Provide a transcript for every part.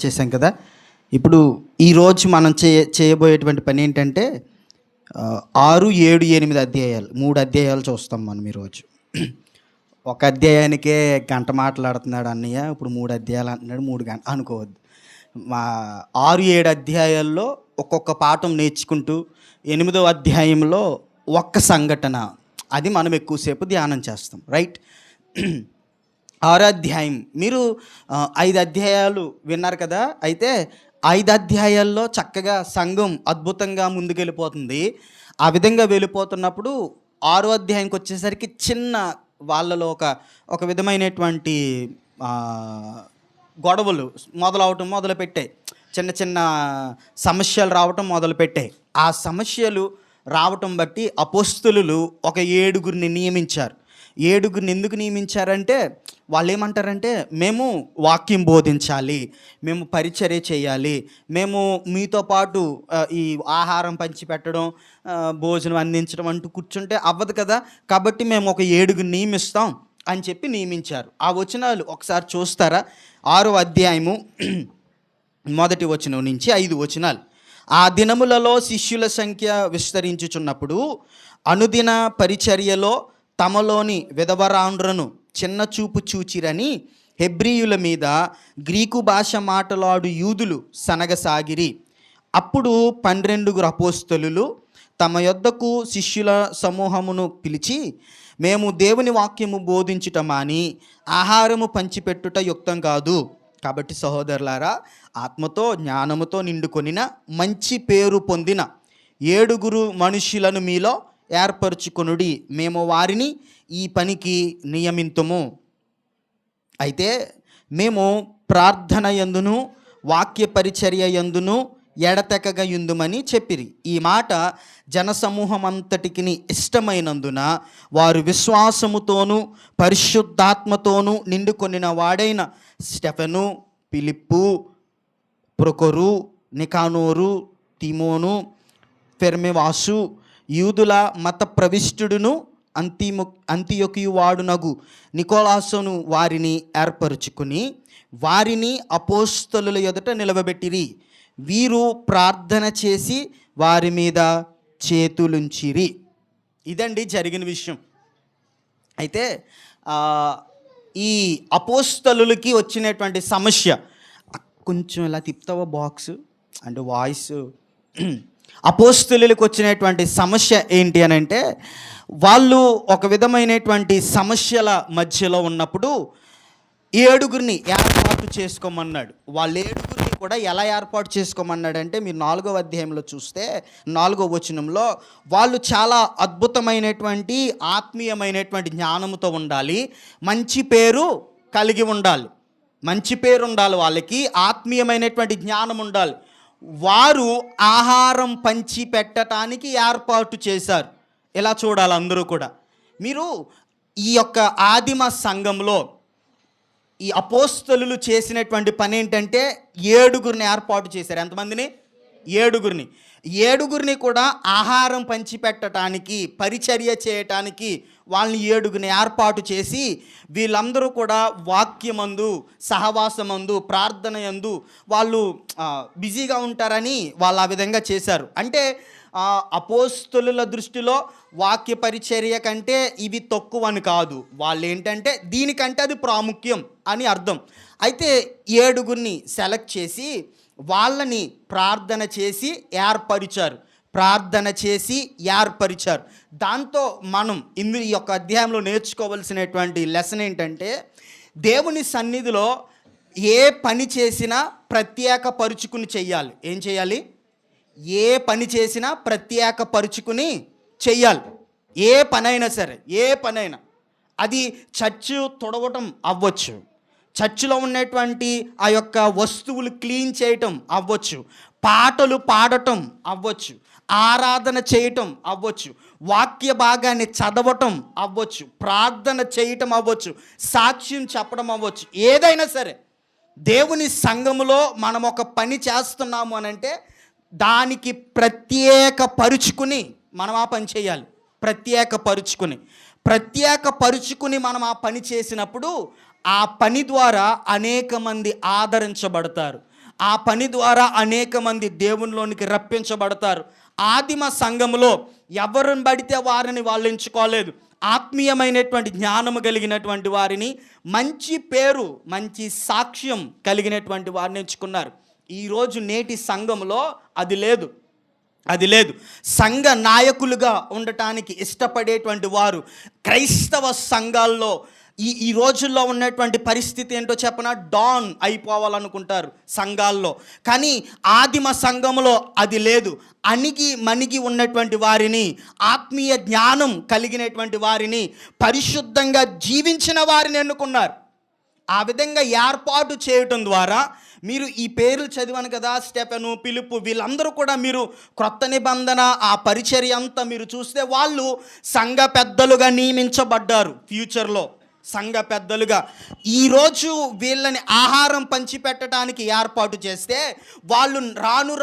చేశాం కదా. ఇప్పుడు ఈరోజు మనం చేయబోయేటువంటి పని ఏంటంటే 6, 7, 8 అధ్యాయాలు 3 అధ్యాయాలు చూస్తాం మనం ఈరోజు. ఒక అధ్యాయానికే గంట మాట్లాడుతున్నాడు అన్నయ్య, ఇప్పుడు 3 అధ్యాయాలు అంటున్నాడు, 3 గంట అనుకోవద్దు. మా 6, 7 అధ్యాయాల్లో ఒక్కొక్క పాఠం నేర్చుకుంటూ 8వ అధ్యాయంలో ఒక్క సంఘటన, అది మనం ఎక్కువసేపు ధ్యానం చేస్తాం, రైట్. 6వ అధ్యాయం మీరు 5 అధ్యాయాలు విన్నారు కదా. అయితే 5 అధ్యాయాల్లో చక్కగా సంఘం అద్భుతంగా ముందుకెళ్ళిపోతుంది. ఆ విధంగా వెళ్ళిపోతున్నప్పుడు 6వ అధ్యాయంకి వచ్చేసరికి చిన్న వాళ్ళలో ఒక విధమైనటువంటి గొడవలు మొదలుపెట్టాయి. చిన్న చిన్న సమస్యలు రావటం మొదలుపెట్టాయి. ఆ సమస్యలు రావటం బట్టి అపోస్తలులు ఒక 7గురిని నియమించారు. 7గురిని ఎందుకు నియమించారంటే, వాళ్ళు ఏమంటారంటే, మేము వాక్యం బోధించాలి, మేము పరిచర్య చేయాలి, మేము మీతో పాటు ఈ ఆహారం పంచిపెట్టడం, భోజనం అందించడం అంటూ కూర్చుంటే అవ్వదు కదా, కాబట్టి మేము ఒక 7గురిని నియమిస్తాం అని చెప్పి నియమించారు. ఆ వచనాలు ఒకసారి చూస్తారా? 6వ అధ్యాయము 1వ వచనం నుంచి 5 వచనాలు. ఆ దినములలో శిష్యుల సంఖ్య విస్తరించుచున్నప్పుడు అనుదిన పరిచర్యలో తమలోని విధవరాండ్రను చిన్న చూపు చూచిరని హెబ్రీయుల మీద గ్రీకు భాష మాట్లాడు యూదులు సనగసాగిరి. అప్పుడు 12 అపోస్తలులు తమ యొద్దకు శిష్యుల సమూహమును పిలిచి, మేము దేవుని వాక్యము బోధించుట మాని ఆహారము పంచిపెట్టుట యుక్తం కాదు. కాబట్టి సహోదరులారా, ఆత్మతో జ్ఞానముతో నిండుకొనిన మంచి పేరు పొందిన 7 మనుషులను మీలో ఏర్పరచుకొనుడి, మేము వారిని ఈ పనికి నియమింతుము. అయితే మేము ప్రార్థన యందును వాక్య పరిచర్య యందును ఎడతెగక యుందుమని చెప్పిరి. ఈ మాట జనసమూహం అంతటికి ఇష్టమైనందున వారు విశ్వాసముతోనూ పరిశుద్ధాత్మతోనూ నిండుకొనిన వాడైన స్టెఫెను, ఫిలిప్పు, ప్రొకొరు, నికానోరు, తిమోను, ఫెర్మెవాసు, యూదుల మత ప్రవిష్టుడును అంతియొకయు వాడునగు నికోలాసును వారిని ఏర్పరచుకుని వారిని అపోస్తలుల ఎదుట నిలవబెట్టిరి. వీరు ప్రార్థన చేసి వారి మీద చేతులుంచిరి. ఇదండి జరిగిన విషయం. అయితే ఈ అపోస్తలులకి వచ్చినటువంటి సమస్య, కొంచెం ఇలా తిప్పుతావా బాక్స్ అంటే వాయిస్. అపోస్తలులకు వచ్చినటువంటి సమస్య ఏంటి అని అంటే, వాళ్ళు ఒక విధమైనటువంటి సమస్యల మధ్యలో ఉన్నప్పుడు 7గురిని ఏర్పాటు చేసుకోమన్నాడు. వాళ్ళు 7గురిని కూడా ఎలా ఏర్పాటు చేసుకోమన్నాడంటే, మీరు 4వ అధ్యాయంలో చూస్తే 4వ వచనంలో, వాళ్ళు చాలా అద్భుతమైనటువంటి ఆత్మీయమైనటువంటి జ్ఞానముతో ఉండాలి, మంచి పేరు కలిగి ఉండాలి, మంచి పేరు ఉండాలి, వాళ్ళకి ఆత్మీయమైనటువంటి జ్ఞానం ఉండాలి. వారు ఆహారం పంచి పెట్టడానికి ఏర్పాటు చేశారు. ఇలా చూడాలి అందరూ కూడా. మీరు ఈ యొక్క ఆదిమ సంఘంలో ఈ అపోస్తలులు చేసినటువంటి పని ఏంటంటే 7గురిని ఏర్పాటు చేశారు. ఎంతమందిని? 7గురిని కూడా ఆహారం పంచిపెట్టడానికి, పరిచర్య చేయటానికి వాళ్ళని 7గురిని ఏర్పాటు చేసి, వీళ్ళందరూ కూడా వాక్యమందు, సహవాసమందు, ప్రార్థన యందు వాళ్ళు బిజీగా ఉంటారని వాళ్ళు ఆ విధంగా చేశారు. అంటే అపోస్తలుల దృష్టిలో వాక్య పరిచర్య కంటే ఇవి తక్కువ అని కాదు, వాళ్ళు ఏంటంటే దీనికంటే అది ప్రాముఖ్యం అని అర్థం. అయితే 7గురిని సెలెక్ట్ చేసి వాళ్ళని ప్రార్థన చేసి ఏర్పరిచారు. దాంతో మనం ఈ యొక్క అధ్యాయంలో నేర్చుకోవలసినటువంటి లెసన్ ఏంటంటే, దేవుని సన్నిధిలో ఏ పని చేసినా ప్రత్యేకపరుచుకుని చెయ్యాలి. ఏం చేయాలి? ఏ పని చేసినా ప్రత్యేకపరుచుకుని చెయ్యాలి. ఏ పనైనా సరే, ఏ పనైనా, అది చర్చ్ తుడవటం అవ్వచ్చు, చర్చిలో ఉన్నటువంటి ఆ యొక్క వస్తువులు క్లీన్ చేయటం అవ్వచ్చు, పాటలు పాడటం అవ్వచ్చు, ఆరాధన చేయటం అవ్వచ్చు, వాక్య భాగాన్ని చదవటం అవ్వచ్చు, ప్రార్థన చేయటం అవ్వచ్చు, సాక్ష్యం చెప్పడం అవ్వచ్చు. ఏదైనా సరే దేవుని సంఘములో మనం ఒక పని చేస్తున్నాము అని అంటే దానికి ప్రత్యేకపరుచుకుని మనం ఆ పని చేయాలి. ప్రత్యేకపరుచుకుని మనం ఆ పని చేసినప్పుడు ఆ పని ద్వారా అనేక మంది ఆదరించబడతారు, ఆ పని ద్వారా అనేక మంది దేవునిలోనికి రప్పించబడతారు. ఆదిమ సంఘములో ఎవరిని పడితే వారిని వాళ్ళు ఎంచుకోలేదు. ఆత్మీయమైనటువంటి జ్ఞానము కలిగినటువంటి వారిని, మంచి పేరు, మంచి సాక్ష్యం కలిగినటువంటి వారిని ఎంచుకున్నారు. ఈరోజు నేటి సంఘంలో అది లేదు. సంఘ నాయకులుగా ఉండటానికి ఇష్టపడేటువంటి వారు క్రైస్తవ సంఘాల్లో ఈ రోజుల్లో ఉన్నటువంటి పరిస్థితి ఏంటో చెప్పనా, డాన్ అయిపోవాలనుకుంటారు సంఘాల్లో. కానీ ఆదిమ సంఘములో అది లేదు. మణిగి ఉన్నటువంటి వారిని, ఆత్మీయ జ్ఞానం కలిగినటువంటి వారిని, పరిశుద్ధంగా జీవించిన వారిని ఎన్నుకున్నారు. ఆ విధంగా ఏర్పాటు చేయటం ద్వారా మీరు ఈ పేర్లు చదివాను కదా, స్టెఫెను, ఫిలిప్పు, వీళ్ళందరూ కూడా మీరు క్రొత్త నిబంధన ఆ పరిచర్య అంతా మీరు చూస్తే వాళ్ళు సంఘ పెద్దలుగా నియమించబడ్డారు. ఫ్యూచర్లో సంఘ పెద్దలుగా ఈరోజు వీళ్ళని ఆహారం పంచిపెట్టడానికి ఏర్పాటు చేస్తే వాళ్ళు రాను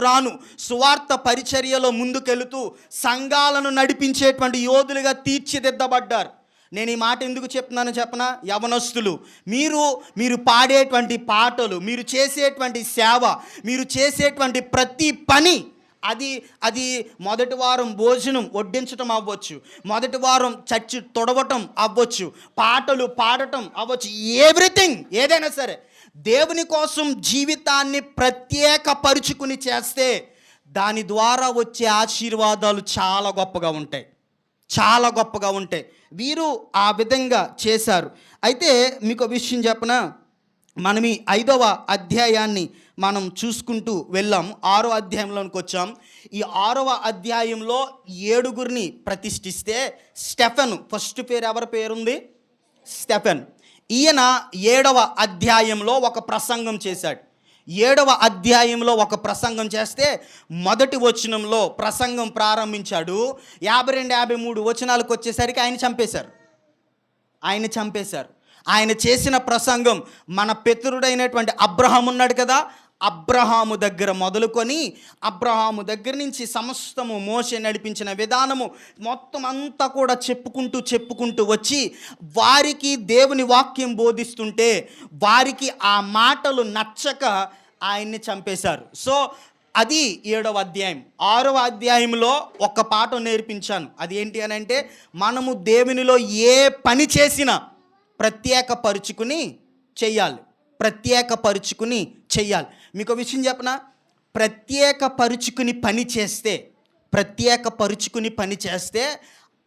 రాను సువార్త పరిచర్యలో ముందుకెళుతూ సంఘాలను నడిపించేటువంటి యోధులుగా తీర్చిదిద్దబడ్డారు. నేను ఈ మాట ఎందుకు చెప్తున్నాను చెప్పనా, యవనస్తులు, మీరు పాడేటువంటి పాటలు, మీరు చేసేటువంటి సేవ, మీరు చేసేటువంటి ప్రతి పని, అది మొదటి వారం భోజనం వడ్డించటం అవ్వచ్చు, మొదటి వారం చర్చి తొడవటం అవ్వచ్చు, పాటలు పాడటం అవ్వచ్చు, ఎవ్రీథింగ్ ఏదైనా సరే దేవుని కోసం జీవితాన్ని ప్రత్యేకపరుచుకుని చేస్తే దాని ద్వారా వచ్చే ఆశీర్వాదాలు చాలా గొప్పగా ఉంటాయి. వీరు ఆ విధంగా చేశారు. అయితే మీకు విషయం చెప్పనా, మనం ఈ 5వ అధ్యాయాన్ని మనం చూసుకుంటూ వెళ్ళాం. 6వ అధ్యాయంలోనికి వచ్చాం. ఈ 6వ అధ్యాయంలో 7గురిని ప్రతిష్ఠిస్తే స్టెఫెను ఫస్ట్ పేరు, ఎవరి పేరుంది? స్టెఫెన్. ఈయన 7వ అధ్యాయంలో ఒక ప్రసంగం చేశాడు. 7వ అధ్యాయంలో ఒక ప్రసంగం చేస్తే మొదటి వచనంలో ప్రసంగం ప్రారంభించాడు. 52-53 వచనాలకు వచ్చేసరికి ఆయన చంపేశారు. ఆయన చేసిన ప్రసంగం, మన పితరుడైనటువంటి అబ్రహాము ఉన్నాడు కదా, అబ్రహాము దగ్గర మొదలుకొని అబ్రహాము దగ్గర నుంచి సమస్తము మోషే నడిపించిన విధానము మొత్తం అంతా కూడా చెప్పుకుంటూ వచ్చి వారికి దేవుని వాక్యం బోధిస్తుంటే వారికి ఆ మాటలు నచ్చక ఆయన్ని చంపేశారు. సో అది 7వ అధ్యాయం. 6వ అధ్యాయంలో ఒక పాఠం నేర్పించాను. అది ఏంటి అని అంటే, మనము దేవునిలో ఏ పని చేసినా ప్రత్యేకపరుచుకుని చెయ్యాలి. మీకు విషయం చెప్పనా, ప్రత్యేకపరుచుకుని పని చేస్తే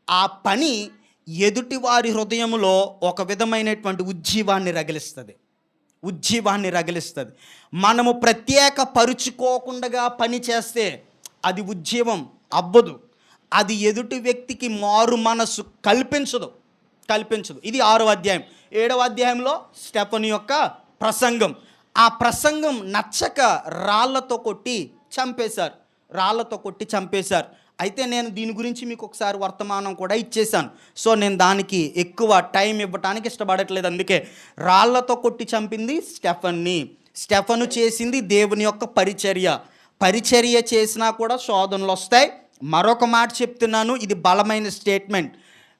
ఆ పని ఎదుటి వారి హృదయంలో ఒక విధమైనటువంటి ఉజ్జీవాన్ని రగిలిస్తుంది. మనము ప్రత్యేకపరుచుకోకుండా పని చేస్తే అది ఉజ్జీవం అవ్వదు. అది ఎదుటి వ్యక్తికి మారు మనసు కల్పించదు. ఇది 6వ అధ్యాయం. 7వ అధ్యాయంలో స్టెఫెను యొక్క ప్రసంగం. ఆ ప్రసంగం నచ్చక రాళ్లతో కొట్టి చంపేశారు. అయితే నేను దీని గురించి మీకు ఒకసారి వర్తమానం కూడా ఇచ్చేశాను. సో నేను దానికి ఎక్కువ టైం ఇవ్వటానికి ఇష్టపడట్లేదు. అందుకే రాళ్లతో కొట్టి చంపింది స్టెఫెను చేసింది దేవుని యొక్క పరిచర్య చేసినా కూడా శోధనలు వస్తాయి. మరొక మాట చెప్తున్నాను, ఇది బలమైన స్టేట్మెంట్.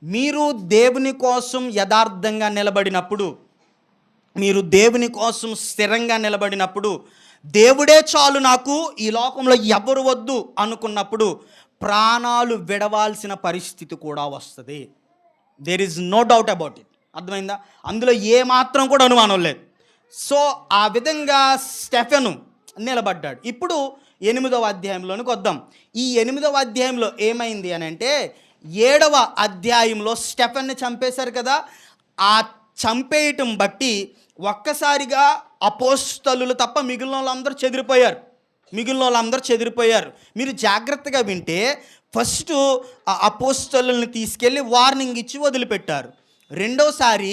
మీరు దేవుని కోసం యథార్థంగా నిలబడినప్పుడు, మీరు దేవుని కోసం స్థిరంగా నిలబడినప్పుడు, దేవుడే చాలు నాకు, ఈ లోకంలో ఎవరు వద్దు అనుకున్నప్పుడు ప్రాణాలు విడవాల్సిన పరిస్థితి కూడా వస్తుంది. There is no doubt about it. అర్థమైందా? అందులో ఏమాత్రం కూడా అనుమానం లేదు. సో ఆ విధంగా స్టెఫెను నిలబడ్డాడు. ఇప్పుడు 8వ అధ్యాయంలోనికి వద్దాం. ఈ 8వ అధ్యాయంలో ఏమైంది అని అంటే, 7వ అధ్యాయంలో స్టెఫెన్ని చంపేశారు కదా, ఆ చంపేయటం బట్టి ఒక్కసారిగా అపోస్తలులు తప్ప మిగిలిన వాళ్ళందరూ చెదిరిపోయారు. మీరు జాగ్రత్తగా వింటే ఫస్ట్ అపోస్తలుల్ని తీసుకెళ్ళి వార్నింగ్ ఇచ్చి వదిలిపెట్టారు. రెండోసారి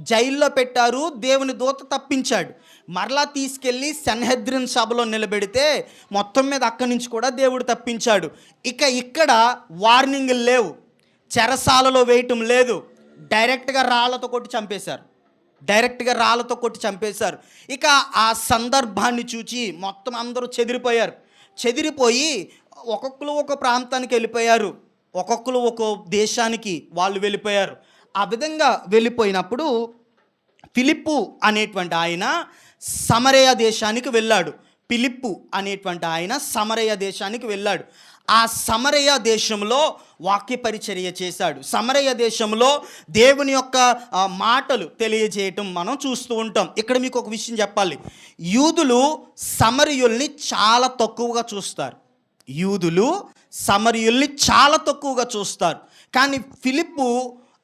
జైల్లో పెట్టారు, దేవుని దూత తప్పించాడు. మరలా తీసుకెళ్ళి సన్హెద్రిన్ సభలో నిలబెడితే మొత్తం మీద అక్కడి నుంచి కూడా దేవుడు తప్పించాడు. ఇక్కడ వార్నింగ్లు లేవు, చెరసాలలో వేయటం లేదు, డైరెక్ట్గా రాళ్లతో కొట్టి చంపేశారు. ఇక ఆ సందర్భాన్ని చూచి మొత్తం అందరూ చెదిరిపోయి ఒక్కొక్కరు ఒక ప్రాంతానికి వెళ్ళిపోయారు, ఒక్కొక్కరు ఒక దేశానికి వాళ్ళు వెళ్ళిపోయారు. ఆ విధంగా వెళ్ళిపోయినప్పుడు ఫిలిప్పు అనేటువంటి ఆయన సమరయ దేశానికి వెళ్ళాడు. ఫిలిప్పు అనేటువంటి ఆయన సమరయ దేశానికి వెళ్ళాడు. ఆ సమరయ దేశంలో వాక్య పరిచర్య చేశాడు. సమరయ దేశంలో దేవుని యొక్క మాటలు తెలియజేయటం మనం చూస్తూ ఉంటాం. ఇక్కడ మీకు ఒక విషయం చెప్పాలి. యూదులు సమరయుల్ని చాలా తక్కువగా చూస్తారు. యూదులు సమరయుల్ని చాలా తక్కువగా చూస్తారు. కానీ ఫిలిప్పు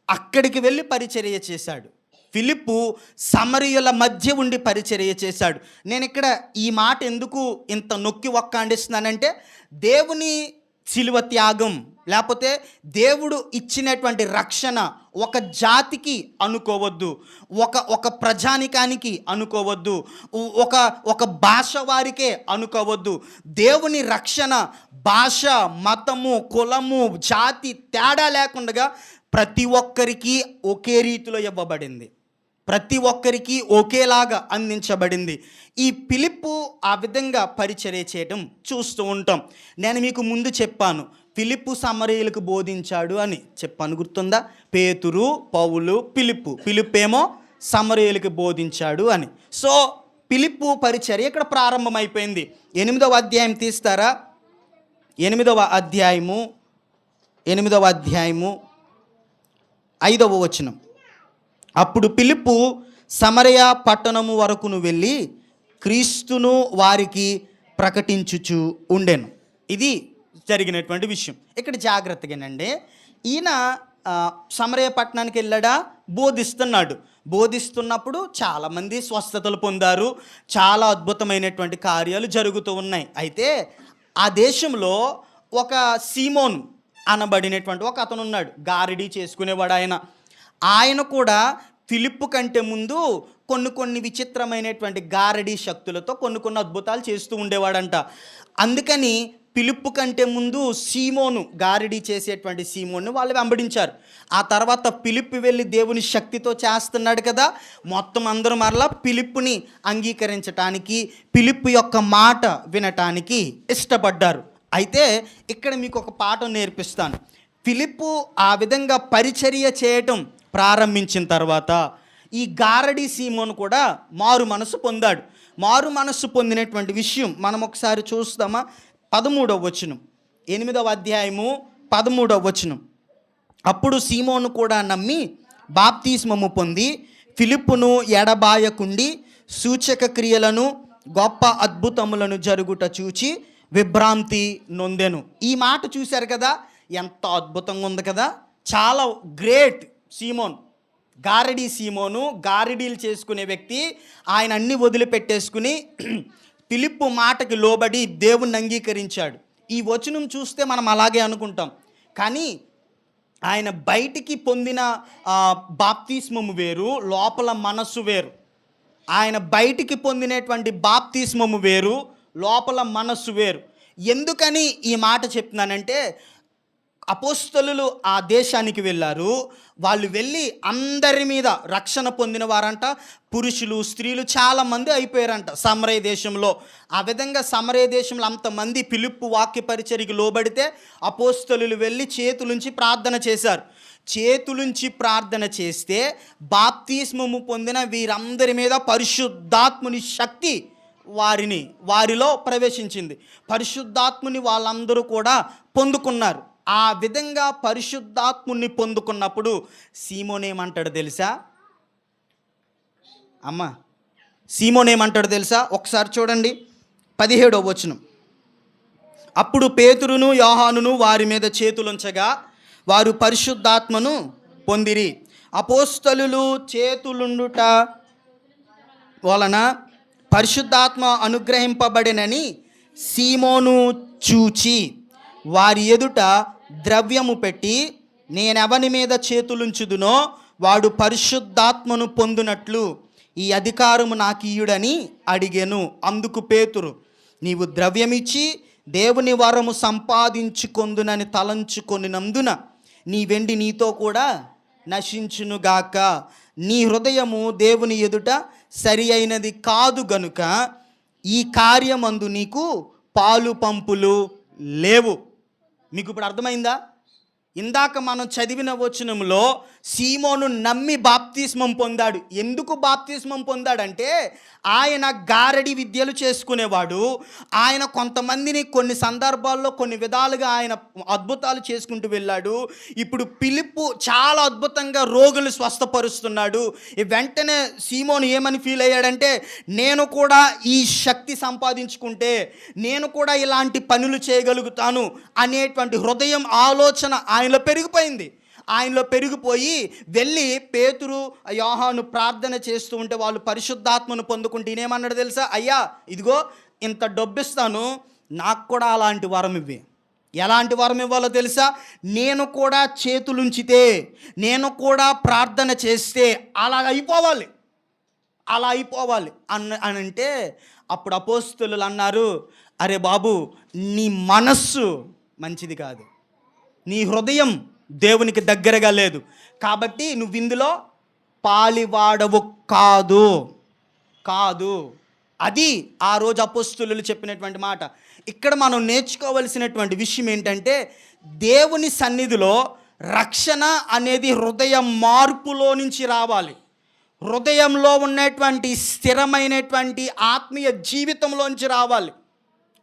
అక్కడికి వెళ్ళి పరిచర్య చేశాడు. ఫిలిప్పు సమరయుల మధ్య ఉండి పరిచర్య చేశాడు. నేను ఇక్కడ ఈ మాట ఎందుకు ఇంత నొక్కి ఒక్కాండిస్తున్నానంటే, దేవుని శిలువ త్యాగం లేకపోతే దేవుడు ఇచ్చినటువంటి రక్షణ ఒక జాతికి అనుకోవద్దు, ఒక ప్రజానికానికి అనుకోవద్దు, ఒక భాష వారికే అనుకోవద్దు. దేవుని రక్షణ భాష, మతము, కులము, జాతి తేడా లేకుండా ప్రతి ఒక్కరికి ఒకే రీతిలో ఇవ్వబడింది. ప్రతి ఒక్కరికి ఒకేలాగా అందించబడింది. ఈ ఫిలిప్పు ఆ విధంగా పరిచర్య చేయటం చూస్తూ ఉంటాం. నేను మీకు ముందు చెప్పాను, ఫిలిప్పు సమరయులకు బోధించాడు అని చెప్పాను, గుర్తుందా? పేతురు, పౌలు, ఫిలిప్పు ఏమో సమరయులకు బోధించాడు అని. సో ఫిలిప్పు పరిచర్య ఇక్కడ ప్రారంభమైపోయింది. 8వ అధ్యాయం తీస్తారా? 8వ అధ్యాయము 5వ వచనం. అప్పుడు ఫిలిప్పు సమరయ పట్టణము వరకును వెళ్ళి క్రీస్తును వారికి ప్రకటించుచు ఉండెను. ఇది జరిగినటువంటి విషయం. ఇక్కడ జాగ్రత్తగానండి, ఈయన సమరయ పట్టణానికి వెళ్ళాడా? బోధిస్తున్నప్పుడు చాలామంది స్వస్థతలు పొందారు, చాలా అద్భుతమైనటువంటి కార్యాలు జరుగుతూ ఉన్నాయి. అయితే ఆ దేశంలో ఒక సీమోన్ అనబడినటువంటి ఒక అతను ఉన్నాడు, గారిడీ చేసుకునేవాడు. ఆయన కూడా ఫిలిప్పు కంటే ముందు కొన్ని విచిత్రమైనటువంటి గారడీ శక్తులతో కొన్ని అద్భుతాలు చేస్తూ ఉండేవాడంట. అందుకని ఫిలిప్పు కంటే ముందు సీమోను, గారడీ చేసేటువంటి సీమోను వాళ్ళు వెంబడించారు. ఆ తర్వాత ఫిలిప్పు వెళ్ళి దేవుని శక్తితో చేస్తున్నాడు కదా, మొత్తం అందరూ మరలా ఫిలిప్పుని అంగీకరించటానికి, ఫిలిప్పు యొక్క మాట వినటానికి ఇష్టపడ్డారు. అయితే ఇక్కడ మీకు ఒక పాఠం నేర్పిస్తాను. ఫిలిప్పు ఆ విధంగా పరిచర్య చేయటం ప్రారంభించిన తర్వాత ఈ గారడీ సీమోను కూడా మారు మనసు పొందాడు. మారు మనసు పొందినటువంటి విషయం మనం ఒకసారి చూస్తామా? 13వ వచనం, 8వ అధ్యాయము 13వ వచనం. అప్పుడు సీమోను కూడా నమ్మి బాప్తిస్మము పొంది ఫిలిప్పును ఎడబాయకుండి సూచక క్రియలను గొప్ప అద్భుతములను జరుగుట చూచి విభ్రాంతి నొందెను. ఈ మాట చూశారు కదా, ఎంత అద్భుతంగా ఉంది కదా. చాలా గ్రేట్ సీమోన్, గారడీ సీమోను, గారడీలు చేసుకునే వ్యక్తి. ఆయన అన్ని వదిలిపెట్టేసుకుని ఫిలిప్పు మాటకి లోబడి దేవుణ్ణి అంగీకరించాడు. ఈ వచనం చూస్తే మనం అలాగే అనుకుంటాం, కానీ ఆయన బయటికి పొందిన బాప్తిస్మము వేరు, లోపల మనస్సు వేరు. ఆయన బయటికి పొందినటువంటి బాప్తిస్మము వేరు, లోపల మనస్సు వేరు. ఎందుకని ఈ మాట చెప్తున్నానంటే, అపోస్తలులు ఆ దేశానికి వెళ్ళారు. వాళ్ళు వెళ్ళి అందరి మీద రక్షణ పొందిన వారంట, పురుషులు, స్త్రీలు చాలామంది అయిపోయారంట సమరయ దేశంలో. ఆ విధంగా సమరయ దేశంలో అంతమంది ఫిలిప్పు వాక్య పరిచర్యకి లోబడితే అపోస్తలులు వెళ్ళి చేతులుంచి ప్రార్థన చేశారు. చేతులుంచి ప్రార్థన చేస్తే బాప్తిస్మము పొందిన వీరందరి మీద పరిశుద్ధాత్ముని శక్తి వారిలో ప్రవేశించింది. పరిశుద్ధాత్ముని వాళ్ళందరూ కూడా పొందుకున్నారు. ఆ విధంగా పరిశుద్ధాత్ముని పొందుకున్నప్పుడు సీమోన్ ఏమంటాడు తెలుసా? సీమోన్ ఏమంటాడు తెలుసా? ఒకసారి చూడండి 17వ వచనం. అప్పుడు పేతురును యోహానును వారి మీద చేతులుంచగా వారు పరిశుద్ధాత్మను పొందిరి. అపోస్తలులు చేతులుండుట వలన పరిశుద్ధాత్మ అనుగ్రహింపబడినని సీమోను చూచి వారి ఎదుట ద్రవ్యము పెట్టి, నేనెవని మీద చేతులుంచుదునో వాడు పరిశుద్ధాత్మను పొందునట్లు ఈ అధికారము నాకు ఇయ్యుడని అడిగెను. అందుకు పేతురు, నీవు ద్రవ్యమిచ్చి దేవుని వరము సంపాదించుకొందునని తలంచుకొనినందున నీ వెండి నీతో కూడా నశించునుగాక. నీ హృదయము దేవుని ఎదుట సరి అయినది కాదు గనుక ఈ కార్యమందు నీకు పాలు పంపులు లేవు. మీకు ఇప్పుడు అర్థమైందా? ఇందాక మనం చదివిన వచనంలో సీమోను నమ్మి బాప్తిస్మం పొందాడు. ఎందుకు బాప్తిస్మం పొందాడంటే ఆయన గారడి విద్యలు చేసుకునేవాడు. ఆయన కొంతమందిని కొన్ని సందర్భాల్లో కొన్ని విధాలుగా ఆయన అద్భుతాలు చేసుకుంటూ వెళ్ళాడు. ఇప్పుడు ఫిలిప్పు చాలా అద్భుతంగా రోగులు స్వస్థపరుస్తున్నాడు. వెంటనే సీమోను ఏమని ఫీల్ అయ్యాడంటే, నేను కూడా ఈ శక్తి సంపాదించుకుంటే నేను కూడా ఇలాంటి పనులు చేయగలుగుతాను అనేటువంటి హృదయం ఆలోచన ఆయనలో పెరిగిపోయింది. ఆయనలో పెరిగిపోయి వెళ్ళి పేతురు యోహాను ప్రార్థన చేస్తూ ఉంటే వాళ్ళు పరిశుద్ధాత్మను పొందుకుంటే ఈయనేమన్నాడు తెలుసా? అయ్యా ఇదిగో ఇంత డబ్బిస్తాను, నాకు కూడా అలాంటి వరం ఇవ్వి. ఎలాంటి వరం ఇవ్వాలో తెలుసా? నేను కూడా చేతులుంచితే, నేను కూడా ప్రార్థన చేస్తే అలా అయిపోవాలి, అలా అయిపోవాలి అని అంటే అప్పుడు అపోస్తలులు అన్నారు, అరే బాబు నీ మనస్సు మంచిది కాదు, నీ హృదయం దేవునికి దగ్గరగా లేదు, కాబట్టి నువ్వు ఇందులో పాలివాడవు కాదు. అది ఆ రోజు అపోస్తలులు చెప్పినటువంటి మాట. ఇక్కడ మనం నేర్చుకోవలసినటువంటి విషయం ఏంటంటే, దేవుని సన్నిధిలో రక్షణ అనేది హృదయ మార్పులో నుంచి రావాలి. హృదయంలో ఉన్నటువంటి స్థిరమైనటువంటి ఆత్మీయ జీవితంలోంచి రావాలి.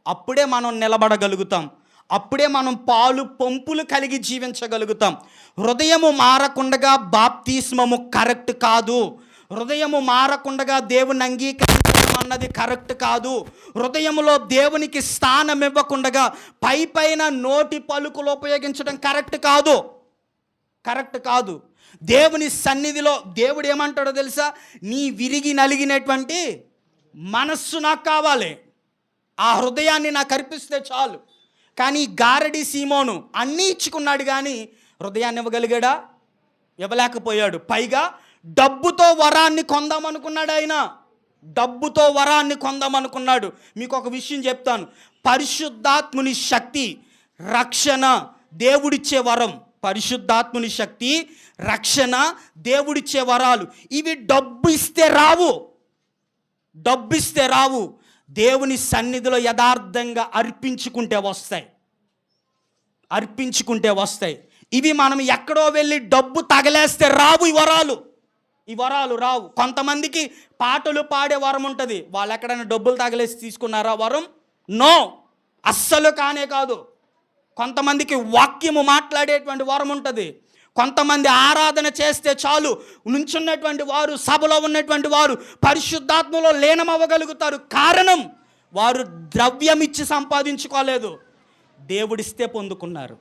అప్పుడే మనం నిలబడగలుగుతాం, అప్పుడే మనం పాలు పంపులు కలిగి జీవించగలుగుతాం. హృదయము మారకుండగా బాప్తిస్మము కరెక్ట్ కాదు. హృదయము మారకుండగా దేవుని అంగీకరించడం అన్నది కరెక్ట్ కాదు. హృదయములో దేవునికి స్థానం ఇవ్వకుండగా పైన నోటి పలుకులు ఉపయోగించడం కరెక్ట్ కాదు. దేవుని సన్నిధిలో దేవుడు ఏమంటాడో తెలుసా? నీ విరిగి నలిగినటువంటి మనస్సు నాకు కావాలి, ఆ హృదయాన్ని నాకు అర్పిస్తే చాలు. కానీ గారడి సీమోను అన్నీ ఇచ్చుకున్నాడు కానీ హృదయాన్ని ఇవ్వగలిగాడా? ఇవ్వలేకపోయాడు. పైగా డబ్బుతో వరాన్ని కొందామనుకున్నాడు. ఆయన డబ్బుతో వరాన్ని కొందామనుకున్నాడు. మీకు ఒక విషయం చెప్తాను, పరిశుద్ధాత్ముని శక్తి, రక్షణ, దేవుడిచ్చే వరం. పరిశుద్ధాత్ముని శక్తి, రక్షణ, దేవుడిచ్చే వరాలు ఇవి డబ్బు ఇస్తే రావు. దేవుని సన్నిధిలో యథార్థంగా అర్పించుకుంటే వస్తాయి. ఇవి మనం ఎక్కడో వెళ్ళి డబ్బు తగలేస్తే రావు. ఈ వరాలు రావు. కొంతమందికి పాటలు పాడే వరం ఉంటుంది. వాళ్ళు ఎక్కడైనా డబ్బులు తగలేసి తీసుకున్నారా వరం? నో, అస్సలు కానే కాదు. కొంతమందికి వాక్యము మాట్లాడేటువంటి వరం ఉంటుంది. కొంతమంది ఆరాధన చేస్తే చాలు నుంచున్నటువంటి వారు, సభలో ఉన్నటువంటి వారు పరిశుద్ధాత్మలో లీనమవ్వగలుగుతారు. కారణం వారు ద్రవ్యమిచ్చి సంపాదించుకోలేదు, దేవుడిస్తే పొందుకున్నారు.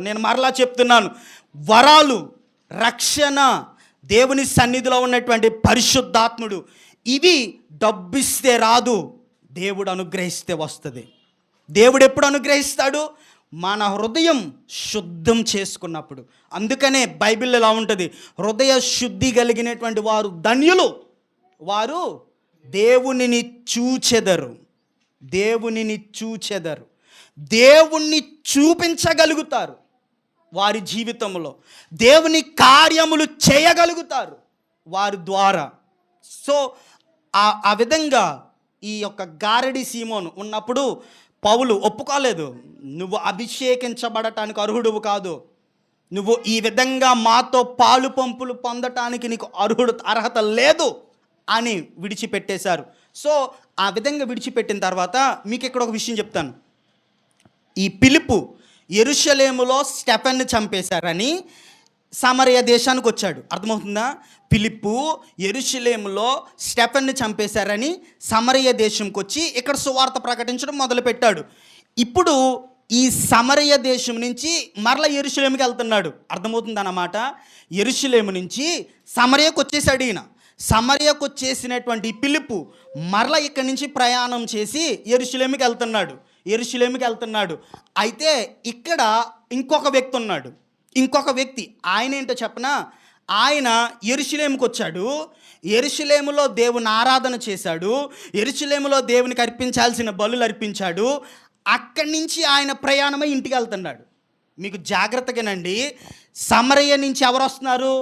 నేను మరలా చెప్తున్నాను, వరాలు, రక్షణ, దేవుని సన్నిధిలో ఉన్నటువంటి పరిశుద్ధాత్ముడు, ఇవి డబ్బిస్తే రాదు, దేవుడు అనుగ్రహిస్తే వస్తుంది. దేవుడు ఎప్పుడు అనుగ్రహిస్తాడు? మన హృదయం శుద్ధం చేసుకున్నప్పుడు. అందుకనే బైబిల్ ఎలా ఉంటుంది, హృదయ శుద్ధి కలిగినటువంటి వారు ధన్యులు, వారు దేవునిని చూచెదరు. దేవుణ్ణి చూపించగలుగుతారు. వారి జీవితంలో దేవుని కార్యములు చేయగలుగుతారు వారి ద్వారా. సో ఆ విధంగా ఈ యొక్క గారడి సీమోను ఉన్నప్పుడు పౌలు ఒప్పుకోలేదు, నువ్వు అభిషేకించబడటానికి అర్హుడువు కాదు, నువ్వు ఈ విధంగా మాతో పాలు పంపులు పొందటానికి నీకు అర్హత లేదు అని విడిచిపెట్టేశారు. సో ఆ విధంగా విడిచిపెట్టిన తర్వాత మీకు ఇక్కడ ఒక విషయం చెప్తాను. ఈ ఫిలిప్పు యెరూషలేములో స్టెఫెన్ని చంపేశారని సమరయ దేశానికి వచ్చాడు. అర్థమవుతుందా? ఫిలిప్పు యెరూషలేములో స్టెఫెన్ని చంపేశారని సమరయ దేశంకి వచ్చి ఇక్కడ సువార్త ప్రకటించడం మొదలుపెట్టాడు. ఇప్పుడు ఈ సమరయ దేశం నుంచి మరల యెరూషలేముకి వెళ్తున్నాడు. అర్థమవుతుందన్నమాట. యెరూషలేము నుంచి సమరయకు వచ్చేసాడు ఈయన. సమరయకు వచ్చేసినటువంటి ఫిలిప్పు మరల ఇక్కడి నుంచి ప్రయాణం చేసి యెరూషలేముకి వెళ్తున్నాడు. అయితే ఇక్కడ ఇంకొక వ్యక్తి ఆయన ఏంటో చెప్పనా, ఆయన యెరూషలేముకి వచ్చాడు. యెరూషలేములో దేవుని ఆరాధన చేశాడు. యెరూషలేములో దేవునికి అర్పించాల్సిన బలులు అర్పించాడు. అక్కడి నుంచి ఆయన ప్రయాణమై ఇంటికి వెళ్తున్నాడు. మీకు జాగ్రత్తగానండి, సమరయ నుంచి ఎవరు వస్తున్నారు?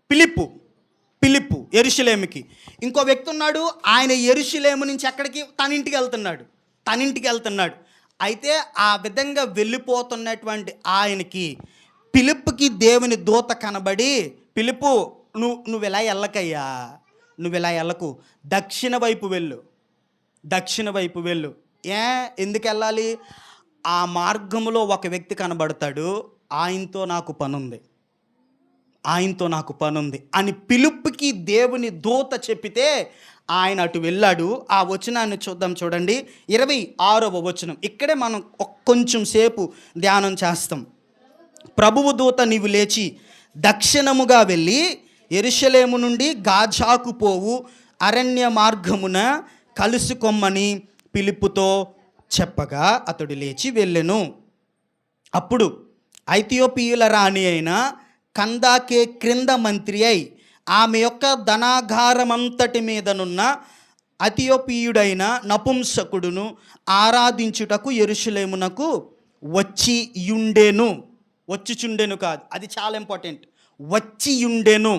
ఫిలిప్పు యెరూషలేముకి. ఇంకో వ్యక్తి ఉన్నాడు, ఆయన యెరూషలేము నుంచి ఎక్కడికి? తన ఇంటికి వెళ్తున్నాడు. అయితే ఆ విధంగా వెళ్ళిపోతున్నటువంటి ఆయనకి పిలుపుకి దేవుని దూత కనబడి, పిలుపు నువ్వు ఇలా వెళ్ళకయ్యా, నువ్వు ఇలా వెళ్ళకు, దక్షిణ వైపు వెళ్ళు, దక్షిణ వైపు వెళ్ళు. ఎందుకు వెళ్ళాలి? ఆ మార్గంలో ఒక వ్యక్తి కనబడతాడు, ఆయనతో నాకు పనుంది, ఆయనతో నాకు పనుంది అని పిలుపుకి దేవుని దూత చెప్పితే ఆయన అటు వెళ్ళాడు. ఆ వచనాన్ని చూద్దాం, చూడండి 26వ వచనం. ఇక్కడే మనం కొంచెం సేపు ధ్యానం చేస్తాం. ప్రభువు దూత నీవు లేచి దక్షిణముగా వెళ్ళి యెరూషలేము నుండి గాజాకు పోవు అరణ్య మార్గమున కలుసుకొమ్మని పిలుపుతో చెప్పగా అతడు లేచి వెళ్ళెను. అప్పుడు ఐథియోపియుల రాణి అయిన కందాకే క్రింద మంత్రి అయి ఆమె యొక్క ధనాగారమంతటి మీదనున్న ఐథియోపియుడైన నపుంసకుడును ఆరాధించుటకు యెరూషలేమునకు వచ్చిచుండెను కాదు, అది చాలా ఇంపార్టెంట్. వచ్చియుండెను.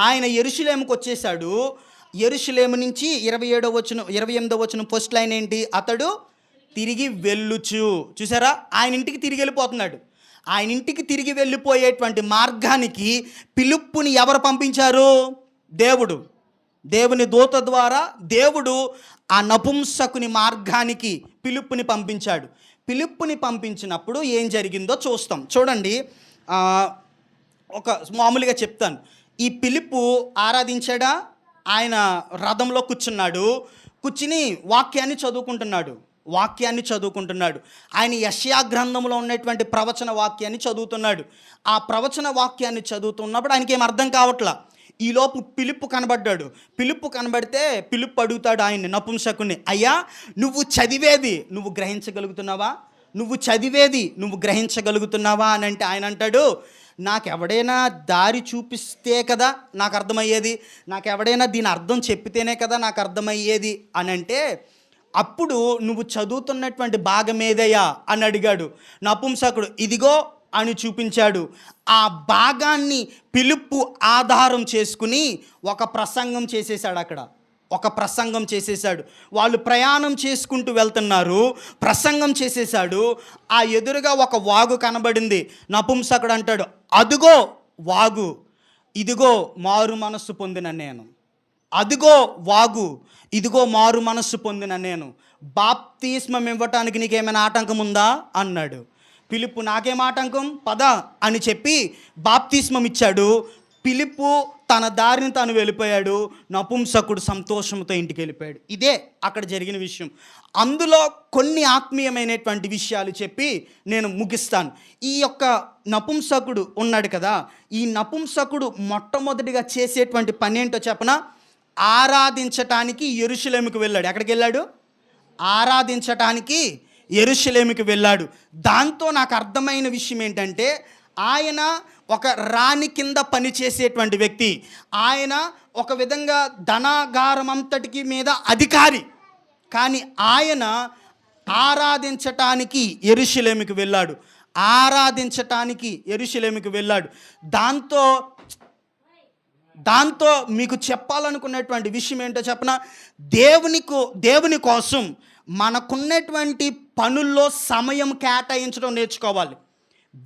ఆయన యెరూషలేముకు వచ్చేసాడు. యెరూషలేము నుంచి 28వ వచనం ఫస్ట్ లైన్ ఏంటి? అతడు తిరిగి వెళ్ళుచు. చూసారా, ఆయన ఇంటికి తిరిగి వెళ్ళిపోతున్నాడు. ఆయన ఇంటికి తిరిగి వెళ్ళిపోయేటువంటి మార్గానికి పిలుపుని ఎవరు పంపించారు? దేవుడు. దేవుని దూత ద్వారా దేవుడు ఆ నపుంసకుని మార్గానికి పిలుపుని పంపించాడు. పిలుపుని పంపించినప్పుడు ఏం జరిగిందో చూస్తాం. చూడండి, ఒక మామూలుగా చెప్తాను. ఈ పిలుపు ఆరాధించాడా? ఆయన రథంలో కూర్చుని వాక్యాన్ని చదువుకుంటున్నాడు. ఆయన యెషయా గ్రంథంలో ఉన్నటువంటి ప్రవచన వాక్యాన్ని చదువుతున్నాడు. ఆ ప్రవచన వాక్యాన్ని చదువుతున్నప్పుడు ఆయనకి ఏం అర్థం కావట్లా. ఈలోపు పిలుపు కనబడ్డాడు. పిలుపు కనబడితే పిలుపు అడుగుతాడు ఆయన్ని, నపుంసకుని, అయ్యా నువ్వు చదివేది నువ్వు గ్రహించగలుగుతున్నావా? నువ్వు గ్రహించగలుగుతున్నావా అని అంటే ఆయన అంటాడు, నాకెవడైనా దారి చూపిస్తే కదా నాకు అర్థమయ్యేది, నాకెవడైనా దీని అర్థం చెప్పితేనే కదా నాకు అర్థమయ్యేది అని అంటే, అప్పుడు నువ్వు చదువుతున్నటువంటి భాగం ఏదయ్యా అని అడిగాడు. నపుంసకుడు ఇదిగో అని చూపించాడు. ఆ భాగాన్ని పిలుపు ఆధారం చేసుకుని ఒక ప్రసంగం చేసేసాడు. వాళ్ళు ప్రయాణం చేసుకుంటూ వెళ్తున్నారు, ప్రసంగం చేసేసాడు. ఆ ఎదురుగా ఒక వాగు కనబడింది. నపుంసకుడు అంటాడు, అదుగో వాగు, ఇదిగో మారు మనస్సు పొందిన నేను. అదిగో వాగు, ఇదిగో మారు మనస్సు పొందిన నేను. బాప్తిస్మం ఇవ్వటానికి నీకేమైనా ఆటంకం ఉందా అన్నాడు. పిలుపు నాకేం ఆటంకం, పద అని చెప్పి బాప్తిస్మం ఇచ్చాడు. పిలుపు తన దారిని తాను వెళ్ళిపోయాడు. నపుంసకుడు సంతోషంతో ఇంటికి వెళ్ళిపోయాడు. ఇదే అక్కడ జరిగిన విషయం. అందులో కొన్ని ఆత్మీయమైనటువంటి విషయాలు చెప్పి నేను ముగిస్తాను. ఈ యొక్క నపుంసకుడు ఉన్నాడు కదా, ఈ నపుంసకుడు మొట్టమొదటిగా చేసేటువంటి పని ఏంటో చెప్పనా? ఆరాధించటానికి యెరూషలేముకు వెళ్ళాడు. ఎక్కడికి వెళ్ళాడు? ఆరాధించటానికి యెరూషలేముకి వెళ్ళాడు. దాంతో నాకు అర్థమైన విషయం ఏంటంటే, ఆయన ఒక రాణి కింద పనిచేసేటువంటి వ్యక్తి. ఆయన ఒక విధంగా ధనాగారం అంతటికి మీద అధికారి. కానీ ఆయన ఆరాధించటానికి యెరూషలేముకి వెళ్ళాడు. దాంతో మీకు చెప్పాలనుకున్నటువంటి విషయం ఏంటో చెప్పనా? దేవుని కోసం మనకున్నటువంటి పనుల్లో సమయం కేటాయించడం నేర్చుకోవాలి.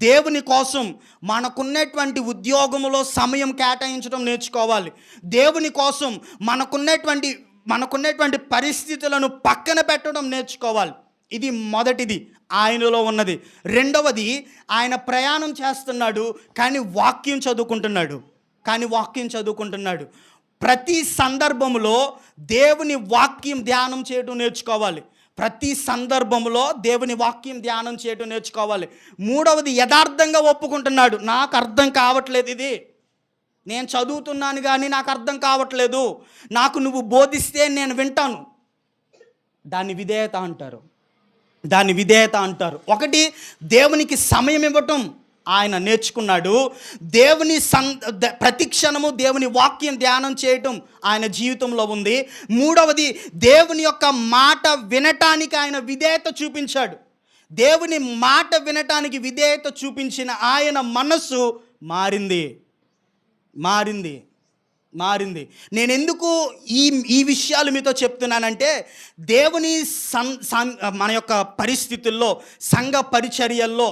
దేవుని కోసం మనకున్నటువంటి ఉద్యోగంలో సమయం కేటాయించడం నేర్చుకోవాలి. దేవుని కోసం మనకున్నటువంటి పరిస్థితులను పక్కన పెట్టడం నేర్చుకోవాలి. ఇది మొదటిది ఆయనలో ఉన్నది. రెండవది, ఆయన ప్రయాణం చేస్తున్నాడు కానీ వాక్యం చదువుకుంటున్నాడు. ప్రతి సందర్భంలో దేవుని వాక్యం ధ్యానం చేయడం నేర్చుకోవాలి. మూడవది, యథార్థంగా ఒప్పుకుంటున్నాడు. నాకు అర్థం కావట్లేదు, ఇది నేను చదువుతున్నాను కానీ నాకు అర్థం కావట్లేదు, నాకు నువ్వు బోధిస్తే నేను వింటాను. దాన్ని విధేయత అంటారు. ఒకటి, దేవునికి సమయం ఇవ్వటం ఆయన నేర్చుకున్నాడు. ప్రతి క్షణము దేవుని వాక్యం ధ్యానం చేయటం ఆయన జీవితంలో ఉంది. మూడవది, దేవుని యొక్క మాట వినటానికి ఆయన విధేయత చూపించాడు. దేవుని మాట వినటానికి విధేయత చూపించిన ఆయన మనస్సు మారింది. మారింది. నేను ఎందుకు ఈ ఈ విషయాలు మీతో చెప్తున్నానంటే, దేవుని మన యొక్క పరిస్థితుల్లో, సంఘ పరిచర్యల్లో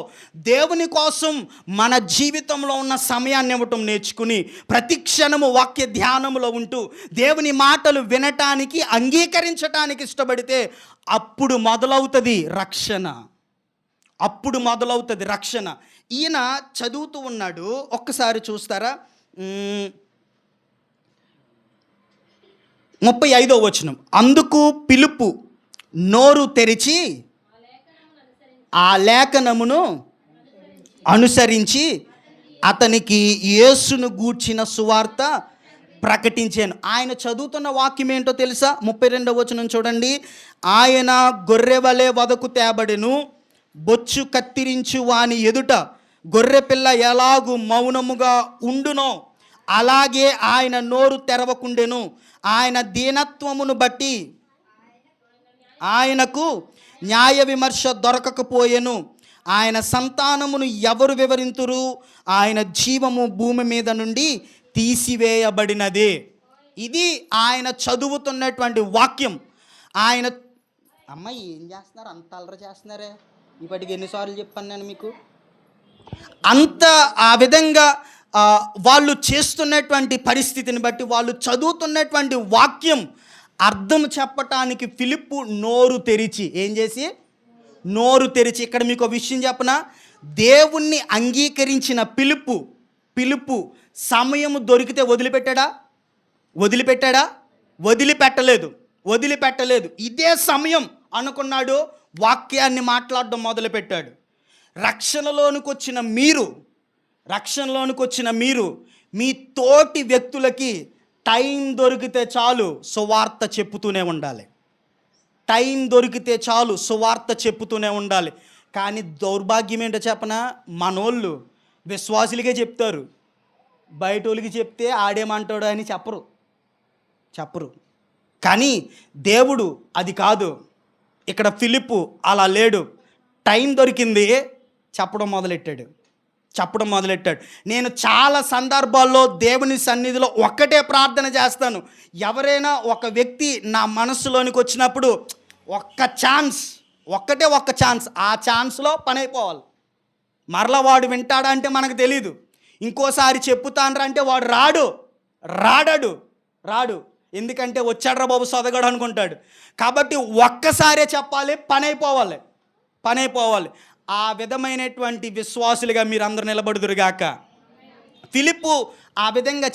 దేవుని కోసం మన జీవితంలో ఉన్న సమయాన్ని ఇవ్వటం నేర్చుకుని, ప్రతి క్షణము వాక్య ధ్యానములో ఉంటూ దేవుని మాటలు వినటానికి, అంగీకరించటానికి ఇష్టపడితే అప్పుడు మొదలవుతుంది రక్షణ. అప్పుడు మొదలవుతుంది రక్షణ. ఈయన చదువుతూ ఉన్నాడు, ఒక్కసారి చూస్తారా? 35వ వచనం. అందుకు ఫిలిప్పు నోరు తెరిచి ఆ లేఖనమును అనుసరించి అతనికి యేసును గూర్చిన సువార్త ప్రకటించాను. ఆయన చదువుతున్న వాక్యం ఏంటో తెలుసా? 32వ వచనం చూడండి. ఆయన గొర్రెవలే వదకు తేబడెను, బొచ్చు కత్తిరించు వాని ఎదుట గొర్రెపిల్ల ఎలాగు మౌనముగా ఉండునో అలాగే ఆయన నోరు తెరవకుండెను. ఆయన దీనత్వమును బట్టి ఆయనకు న్యాయ విమర్శ దొరకకపోయెను. ఆయన సంతానమును ఎవరు వివరింతురు? ఆయన జీవము భూమి మీద నుండి తీసివేయబడినదే. ఇది ఆయన చదువుతున్నటువంటి వాక్యం. ఆయన అమ్మాయి ఏం చేస్తున్నారు? అంత అల్లరి చేస్తున్నారే, ఇప్పటికి ఎన్నిసార్లు చెప్పాను నేను మీకు? అంత ఆ విధంగా వాళ్ళు చేస్తున్నటువంటి పరిస్థితిని బట్టి, వాళ్ళు చదువుతున్నటువంటి వాక్యం అర్థం చెప్పటానికి ఫిలిప్పు నోరు తెరిచి, ఏం చేసి? నోరు తెరిచి. ఇక్కడ మీకు విషయం చెప్పనా? దేవుణ్ణి అంగీకరించిన ఫిలిప్పు సమయం దొరికితే వదిలిపెట్టలేదు. ఇదే సమయం అనుకున్నాడు, వాక్యాన్ని మాట్లాడడం మొదలుపెట్టాడు. రక్షణలోనికి వచ్చిన మీరు మీ తోటి వ్యక్తులకి టైం దొరికితే చాలు సువార్త చెప్పుతూనే ఉండాలి. కానీ దౌర్భాగ్యం ఏంటో చెప్పనా? మనోళ్ళు విశ్వాసులకే చెప్తారు, బయట వాళ్ళకి చెప్తే ఆడేమంటాడు అని చెప్పరు. కానీ దేవుడు అది కాదు. ఇక్కడ ఫిలిప్పు అలా లేడు. టైం దొరికింది, చెప్పడం మొదలెట్టాడు. నేను చాలా సందర్భాల్లో దేవుని సన్నిధిలో ఒక్కటే ప్రార్థన చేస్తాను. ఎవరైనా ఒక వ్యక్తి నా మనసులోనికి వచ్చినప్పుడు ఒక్క ఛాన్స్, ఆ ఛాన్స్లో పని అయిపోవాలి. మరలా వాడు వింటాడా అంటే మనకు తెలీదు. ఇంకోసారి చెప్పుతాన్రా అంటే వాడు రాడు. ఎందుకంటే వచ్చాడ్రా బాబు సొదగాడు అనుకుంటాడు. కాబట్టి ఒక్కసారే చెప్పాలి, పని అయిపోవాలి. ఆ విధమైనటువంటి విశ్వాసులుగా మీరందరూ నిలబడుదురుగాక. ఫిలిప్పు ఆ విధంగా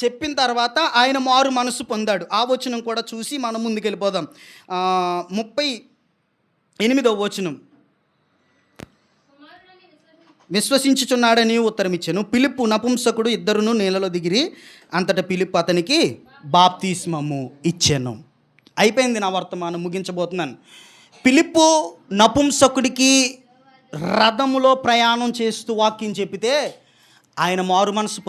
చెప్పిన తర్వాత ఆయన మారు మనసు పొందాడు. ఆ వచనం కూడా చూసి మనం ముందుకెళ్ళిపోదాం. 38వ వచనం. విశ్వసించుచున్నాడని ఉత్తరం ఇచ్చాను. ఫిలిప్పు నపుంసకుడు ఇద్దరును నీళ్ళలో దిగిరి. అంతటా ఫిలిప్పు అతనికి బాప్తిస్మము ఇచ్చాను. అయిపోయింది నా వర్తమానం, ముగించబోతున్నాను. ఫిలిప్పు నపుంసకుడికి రథములో ప్రయాణం చేస్తూ వాక్యం చెప్పితే ఆయన మారు మనసు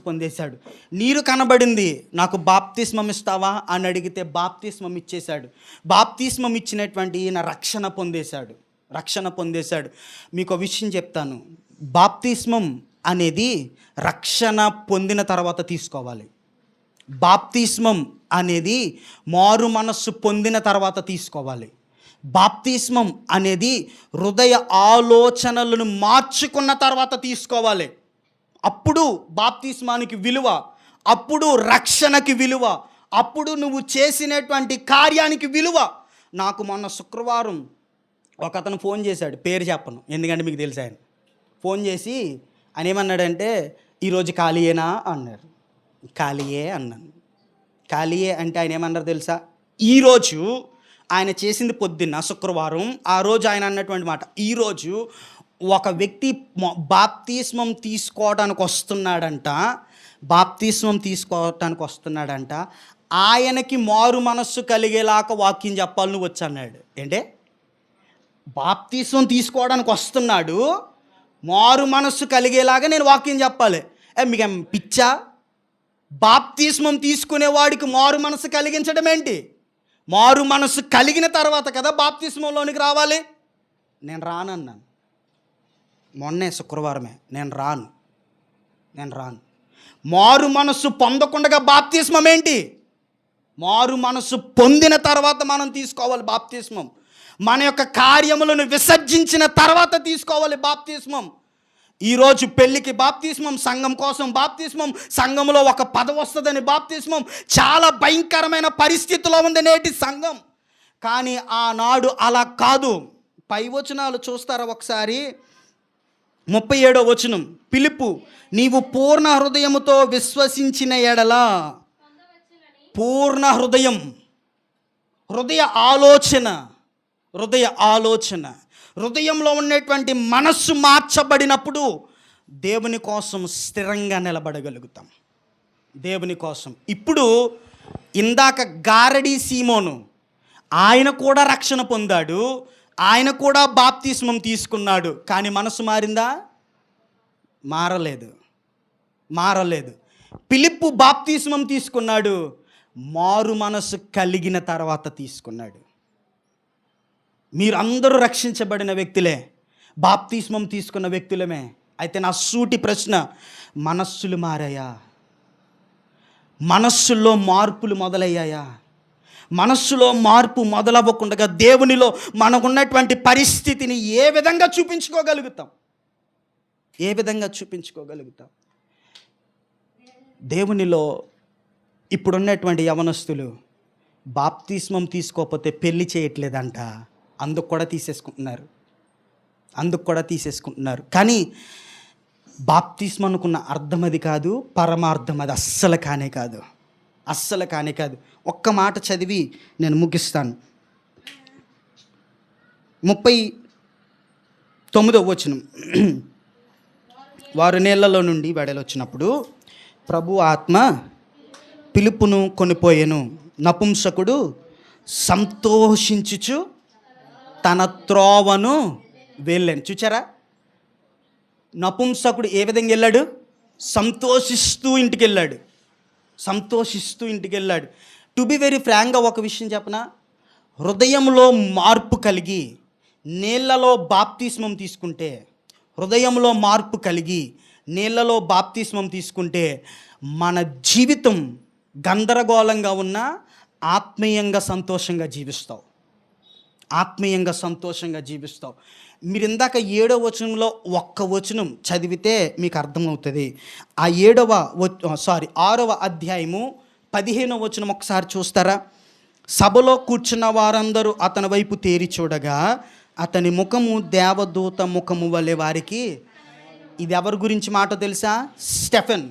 పొందేశాడు. నీరు కనబడింది, నాకు బాప్తిస్మం ఇస్తావా అని అడిగితే బాప్తిస్మం ఇచ్చేశాడు. బాప్తిస్మం ఇచ్చినటువంటి ఈయన రక్షణ పొందేశాడు. మీకు ఒక విషయం చెప్తాను. బాప్తిస్మం అనేది రక్షణ పొందిన తర్వాత తీసుకోవాలి. బాప్తిస్మం అనేది మారు మనస్సు పొందిన తర్వాత తీసుకోవాలి. బాప్తిస్మం అనేది హృదయ ఆలోచనలను మార్చుకున్న తర్వాత తీసుకోవాలి. అప్పుడు బాప్తిస్మానికి విలువ, అప్పుడు రక్షణకి విలువ, అప్పుడు నువ్వు చేసినటువంటి కార్యానికి విలువ. నాకు మొన్న శుక్రవారం ఒక అతను ఫోన్ చేశాడు, పేరు చెప్పను ఎందుకంటే మీకు తెలుసు. ఆయన ఫోన్ చేసి ఆయన ఏమన్నాడంటే, ఈరోజు ఖాళీయేనా అన్నారు. ఖాళీయే అన్నాను. ఖాళీయే అంటే ఆయన ఏమన్నారు తెలుసా? ఈరోజు ఆయన చేసింది పొద్దున్న శుక్రవారం, ఆ రోజు ఆయన అన్నటువంటి మాట, ఈరోజు ఒక వ్యక్తి బాప్తిస్మం తీసుకోవడానికి వస్తున్నాడంట. ఆయనకి మారు మనస్సు కలిగేలాగా వాక్యం చెప్పాలి నువ్వు వచ్చి అన్నాడు. ఏంటే బాప్తిస్మం తీసుకోవడానికి వస్తున్నాడు, మారు మనస్సు కలిగేలాగా నేను వాక్యం చెప్పాలి? మీకు పిచ్చా? బాప్తిస్మం తీసుకునేవాడికి మారు మనసు కలిగించడం ఏంటి? మారు మనసు కలిగిన తర్వాత కదా బాప్తిస్మంలోనికి రావాలి. నేను రానన్నాను మొన్నే శుక్రవారమే. నేను రాను. మారు మనస్సు పొందకుండా బాప్తిస్మం ఏంటి? మారు మనస్సు పొందిన తర్వాత మనం తీసుకోవాలి బాప్తిస్మం. మన యొక్క కార్యములను విసర్జించిన తర్వాత తీసుకోవాలి బాప్తిస్మం. ఈరోజు పెళ్ళికి బాప్తిస్మం, సంఘం కోసం బాప్తిస్మం, సంఘంలో ఒక పదవి వస్తుందని బాప్తిస్మం. చాలా భయంకరమైన పరిస్థితిలో ఉంది నేటి సంఘం. కానీ ఆనాడు అలా కాదు. పై వచనాలు చూస్తారా ఒకసారి? 37వ వచనం, ఫిలిప్పు, నీవు పూర్ణ హృదయముతో విశ్వసించిన ఎడల, పూర్ణ హృదయం, హృదయ ఆలోచన, హృదయంలో ఉన్నటువంటి మనస్సు మార్చబడినప్పుడు దేవుని కోసం స్థిరంగా నిలబడగలుగుతాం. దేవుని కోసం. ఇప్పుడు ఇందాక గారడి సీమోను, ఆయన కూడా రక్షణ పొందాడు, ఆయన కూడా బాప్తిస్మం తీసుకున్నాడు. కానీ మనసు మారిందా? మారలేదు. ఫిలిప్పు బాప్తిస్మం తీసుకున్నాడు, మారు మనసు కలిగిన తర్వాత తీసుకున్నాడు. మీరందరూ రక్షించబడిన వ్యక్తులే, బాప్తిస్మం తీసుకున్న వ్యక్తులమే. అయితే నా సూటి ప్రశ్న, మనస్సులు మారాయా? మనస్సుల్లో మార్పులు మొదలయ్యాయా? మనస్సులో మార్పు మొదలవ్వకుండా దేవునిలో మనకున్నటువంటి పరిస్థితిని ఏ విధంగా చూపించుకోగలుగుతాం? దేవునిలో ఇప్పుడున్నటువంటి యవనస్తులు బాప్తిస్మం తీసుకోకపోతే పెళ్లి చేయట్లేదంట. అందుకు కూడా తీసేసుకుంటున్నారు. కానీ బాప్తిస్మనుకున్న అర్థం అది కాదు, పరమార్థం అది అస్సలు కానే కాదు. ఒక్క మాట చదివి నేను ముగిస్తాను. 39వ వచనం, వారు నీళ్లలో నుండి వెడలొచ్చినప్పుడు ప్రభు ఆత్మ ఫిలిప్పును కొనిపోయెను. నపుంసకుడు సంతోషించుచు తన త్రోవను వెళ్ళాను. చూచారా? నపుంసకుడు ఏ విధంగా వెళ్ళాడు? సంతోషిస్తూ ఇంటికి వెళ్ళాడు. టు బి వెరీ ఫ్రాంక్గా ఒక విషయం చెప్పనా, హృదయంలో మార్పు కలిగి నీళ్లలో బాప్తిస్మం తీసుకుంటే మన జీవితం గందరగోళంగా ఉన్నా ఆత్మీయంగా సంతోషంగా జీవిస్తావు. మీరు ఇందాక 7వ వచనంలో ఒక్క వచనం చదివితే మీకు అర్థమవుతుంది. ఆ 6వ అధ్యాయము 15వ వచనం ఒకసారి చూస్తారా? సభలో కూర్చున్న వారందరూ అతని వైపు తేరి చూడగా అతని ముఖము దేవదూత ముఖము వలె వారికి, ఇది ఎవరి గురించి మాట తెలుసా? స్టెఫెన్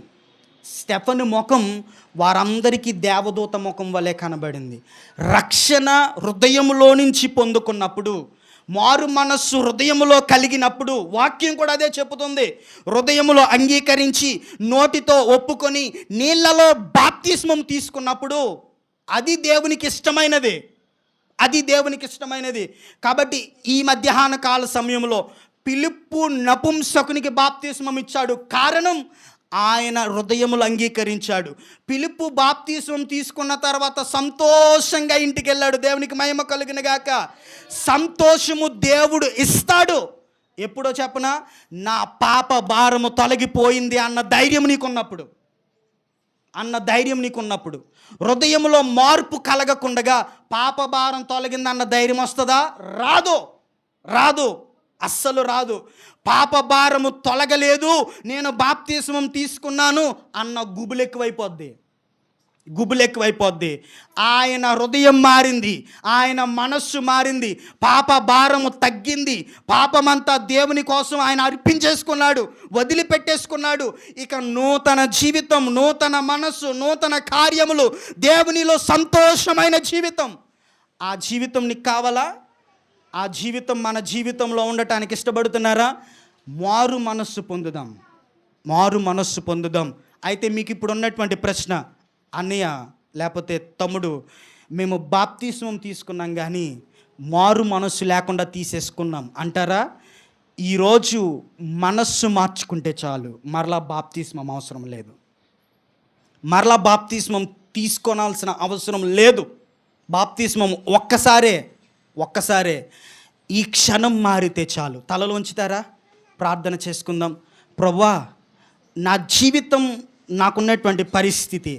ముఖం వారందరికీ దేవదూత ముఖం వలె కనబడింది. రక్షణ హృదయంలో నుంచి పొందుకున్నప్పుడు, మారు మనస్సు హృదయములో కలిగినప్పుడు, వాక్యం కూడా అదే చెప్పుతుంది, హృదయములో అంగీకరించి నోటితో ఒప్పుకొని నీళ్లలో బాప్తిస్మం తీసుకున్నప్పుడు అది దేవునికి ఇష్టమైనది. కాబట్టి ఈ మధ్యాహ్న కాల సమయంలో ఫిలిప్పు నపుంసకునికి బాప్తిస్మం ఇచ్చాడు. కారణం, ఆయన హృదయములు అంగీకరించాడు. ఫిలిప్పు బాప్తిస్మం తీసుకున్న తర్వాత సంతోషంగా ఇంటికి వెళ్ళాడు. దేవునికి మహిమ కలుగును గాక. సంతోషము దేవుడు ఇస్తాడు. ఎప్పుడో చెప్పనా? నా పాప భారము తొలగిపోయింది అన్న ధైర్యం నీకున్నప్పుడు, హృదయంలో మార్పు కలగకుండగా పాప భారం తొలగింది అన్న ధైర్యం వస్తుందా? రాదు, అస్సలు రాదు. పాప భారము తొలగలేదు, నేను బాప్తిస్మం తీసుకున్నాను అన్న గుబులెక్కువైపోద్ది. ఆయన హృదయం మారింది, ఆయన మనస్సు మారింది, పాప భారము తగ్గింది, పాపమంతా దేవుని కోసం ఆయన అర్పించేసుకున్నాడు, వదిలిపెట్టేసుకున్నాడు. ఇక నూతన జీవితం, నూతన మనస్సు, నూతన కార్యములు, దేవునిలో సంతోషమైన జీవితం. ఆ జీవితం నీకు కావాలా? ఆ జీవితం మన జీవితంలో ఉండటానికి ఇష్టపడుతున్నారా? మారు మనస్సు పొందుదాం. అయితే మీకు ఇప్పుడు ఉన్నటువంటి ప్రశ్న, అన్నయ్య లేకపోతే తమ్ముడు, మేము బాప్తిస్మం తీసుకున్నాం కానీ మారు మనస్సు లేకుండా తీసేసుకున్నాం అంటారా? ఈరోజు మనస్సు మార్చుకుంటే చాలు, మరలా బాప్తిస్మం అవసరం లేదు. మరలా బాప్తిస్మం తీసుకోనాల్సిన అవసరం లేదు. బాప్తిస్మం ఒక్కసారే ఈ క్షణం మారితే చాలు. తలలోంచుతారా? ప్రార్థన చేసుకుందాం. ప్రభువా, నా జీవితం నాకున్నటువంటి పరిస్థితి,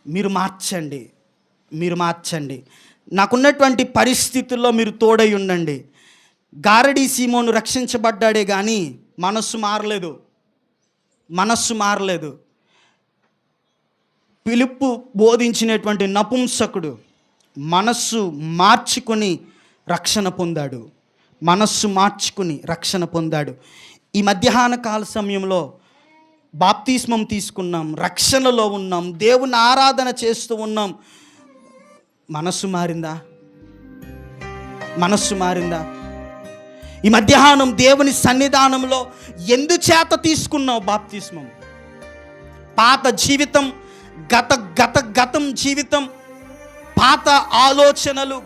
మీరు మార్చండి. నాకున్నటువంటి పరిస్థితుల్లో మీరు తోడై ఉండండి. గారడీ సీమోను రక్షించబడ్డాడే కానీ మనస్సు మారలేదు. ఫిలిప్పు బోధించినటువంటి నపుంసకుడు మనస్సు మార్చుకొని రక్షణ పొందాడు. ఈ మధ్యాహ్న కాల సమయంలో బాప్తిస్మం తీసుకున్నాం, రక్షణలో ఉన్నాం, దేవుని ఆరాధన చేస్తూ ఉన్నాం. మనస్సు మారిందా? ఈ మధ్యాహ్నం దేవుని సన్నిధానంలో ఎందుచేత తీసుకున్నావు బాప్తిస్మం? పాత జీవితం, గతం జీవితం, పాత ఆలోచనలు,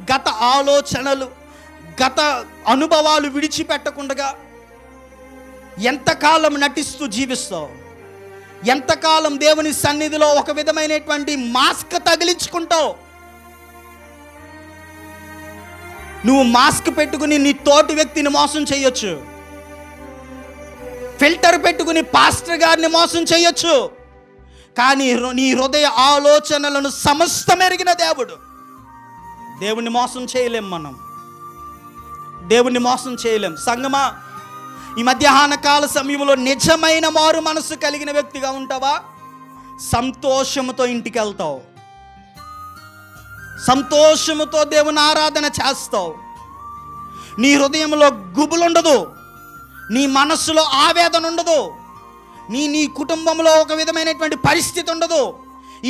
గత అనుభవాలు విడిచిపెట్టకుండా ఎంతకాలం నటిస్తూ జీవిస్తావు? ఎంతకాలం దేవుని సన్నిధిలో ఒక విధమైనటువంటి మాస్క్ తగిలించుకుంటావు? నువ్వు మాస్క్ పెట్టుకుని నీ తోటి వ్యక్తిని మోసం చేయొచ్చు, ఫిల్టర్ పెట్టుకుని పాస్టర్ గారిని మోసం చేయొచ్చు, కానీ నీ హృదయ ఆలోచనలను సమస్తం ఎరిగిన దేవుణ్ణి మోసం చేయలేం. సంగమా, ఈ మధ్యాహ్న కాల సమయంలో నిజమైన మారు మనసు కలిగిన వ్యక్తిగా ఉంటావా? సంతోషముతో ఇంటికి వెళ్తావు, సంతోషముతో దేవుని ఆరాధన చేస్తావు. నీ హృదయంలో గుబులుండదు, నీ మనస్సులో ఆవేదన ఉండదు, నీ కుటుంబంలో ఒక విధమైనటువంటి పరిస్థితి ఉండదు.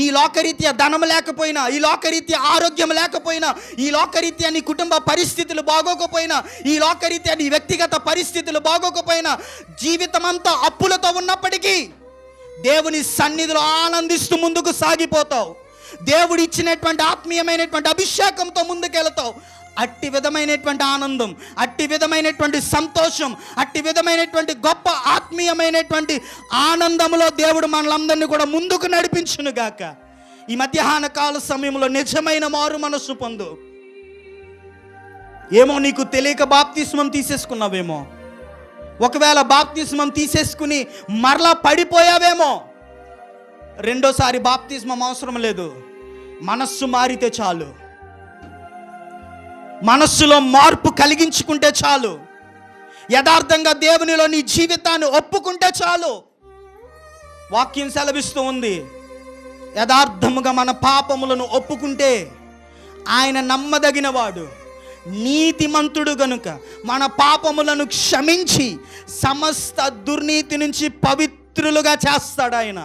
ఈ లోకరీత్యా ధనం లేకపోయినా, ఈ లోకరీత్యా ఆరోగ్యం లేకపోయినా, ఈ లోకరీత్యా నీ కుటుంబ పరిస్థితులు బాగోకపోయినా, ఈ లోకరీత్యా నీ వ్యక్తిగత పరిస్థితులు బాగోకపోయినా, జీవితం అంతా అప్పులతో ఉన్నప్పటికీ దేవుని సన్నిధిలో ఆనందిస్తూ ముందుకు సాగిపోతావు. దేవుడు ఇచ్చినటువంటి ఆత్మీయమైనటువంటి అభిషేకంతో ముందుకెళ్తావు. అట్టి విధమైనటువంటి ఆనందం, అట్టి విధమైనటువంటి సంతోషం, అట్టి విధమైనటువంటి గొప్ప ఆత్మీయమైనటువంటి ఆనందంలో దేవుడు మనలందరినీ కూడా ముందుకు నడిపించునుగాక. ఈ మధ్యాహ్న కాల సమయంలో నిజమైన మారు మనస్సు పొందు. ఏమో నీకు తెలియక బాప్తిస్మం తీసేసుకున్నావేమో, ఒకవేళ బాప్తిస్మం తీసేసుకుని మరలా పడిపోయావేమో. రెండోసారి బాప్తిస్మం అవసరం లేదు, మనస్సు మారితే చాలు, మనస్సులో మార్పు కలిగించుకుంటే చాలు, యథార్థంగా దేవునిలో నీ జీవితాన్ని ఒప్పుకుంటే చాలు. వాక్యం సెలవిస్తూ ఉంది, యథార్థముగా మన పాపములను ఒప్పుకుంటే ఆయన నమ్మదగినవాడు, నీతిమంతుడు గనుక మన పాపములను క్షమించి సమస్త దుర్నీతి నుంచి పవిత్రులుగా చేస్తాడు ఆయన.